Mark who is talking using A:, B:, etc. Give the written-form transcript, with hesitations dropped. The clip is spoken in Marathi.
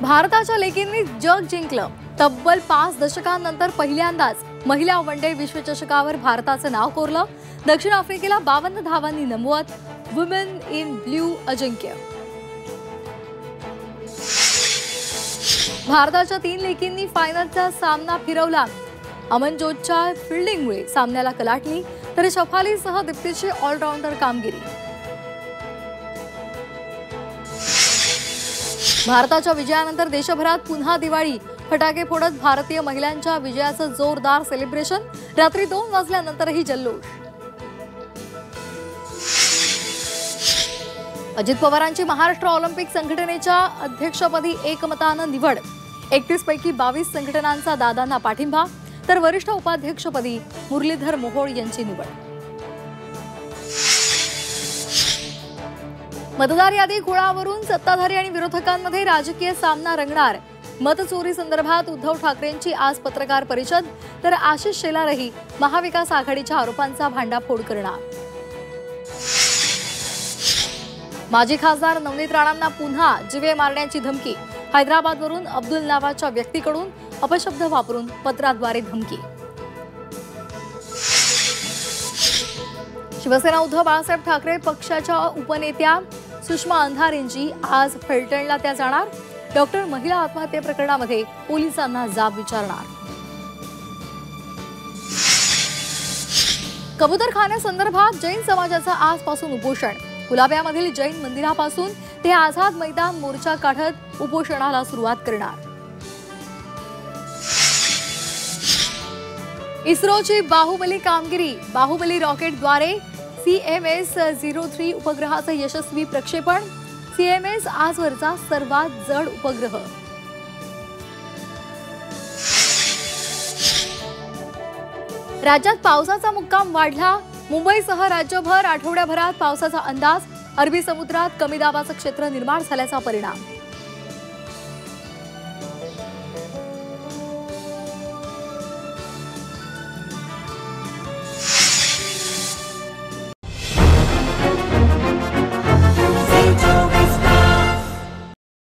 A: भारताच्या लेकींनी जग जिंकलं। तब्बल 5 दशकांनंतर पहिल्यांदाच महिला वनडे विश्वचषकावर भारताचं नाव कोरलं। दक्षिण आफ्रिकेला 52 धावांनी नमवत वुमेन इन ब्ल्यू अजिंक्य। भारताच्या 3 लेकींनी फायनलचा सामना फिरवला। अमनजोतच्या फिल्डिंगमुळे सामन्याला कलाटली, तर शफालीसह दीप्तीची ऑलराऊंडर कामगिरी। भारताच्या विजयानंतर देशभरात पुन्हा दिवाळी। फटाके फोडत भारतीय महिलांच्या विजयाचं जोरदार सेलिब्रेशन। रात्री 2 वाजल्यानंतरही जल्लोष। अजित पवारांची महाराष्ट्र ऑलिम्पिक संघटनेच्या अध्यक्षपदी एकमतानं निवड। 31 पैकी 22 संघटनांचा दादांना पाठिंबा, तर वरिष्ठ उपाध्यक्षपदी मुरलीधर मोहोळ यांची निवड। मतदार यादी घोळावरून सत्ताधारी आणि विरोधकांमध्ये राजकीय सामना रंगणार। मतचोरी संदर्भात उद्धव ठाकरेंची आज पत्रकार परिषद, तर आशिष शेलारही महाविकास आघाडीच्या आरोपांचा भांडाफोड करणार। माजी खासदार नवनीत राणांना पुन्हा जीवे मारण्याची धमकी। हैदराबादवरून अब्दुल नावाच्या व्यक्तीकडून अपशब्द वापरून पत्राद्वारे धमकी। शिवसेना उद्धव बाळासाहेब ठाकरे पक्षाच्या उपनेत्या सुषमा अंधारेंची आज फलटणला त्या जाणार। डॉक्टर महिला आत्महत्या प्रकरणामध्ये पोलिसांना जाब विचारणार। कबूतरखान्यासंदर्भात जैन समाजाचं आजपासून उपोषण। कुलाब्यामधील जैन मंदिरापासून ते आझाद मैदान मोर्चा काढत उपोषणाला सुरुवात करणार। इस्रोची बाहुबली कामगिरी। बाहुबली रॉकेटद्वारे CMS-03 उपग्रहाचं यशस्वी प्रक्षेपण। CMS आजवरचा सर्वात जड उपग्रह। राज्यात पावसाचा मुक्काम वाढला। मुंबईसह राज्यभर आठवड्याभरात पावसाचा अंदाज। अरबी समुद्रात कमी दाबाचं क्षेत्र निर्माण झाल्याचा परिणाम।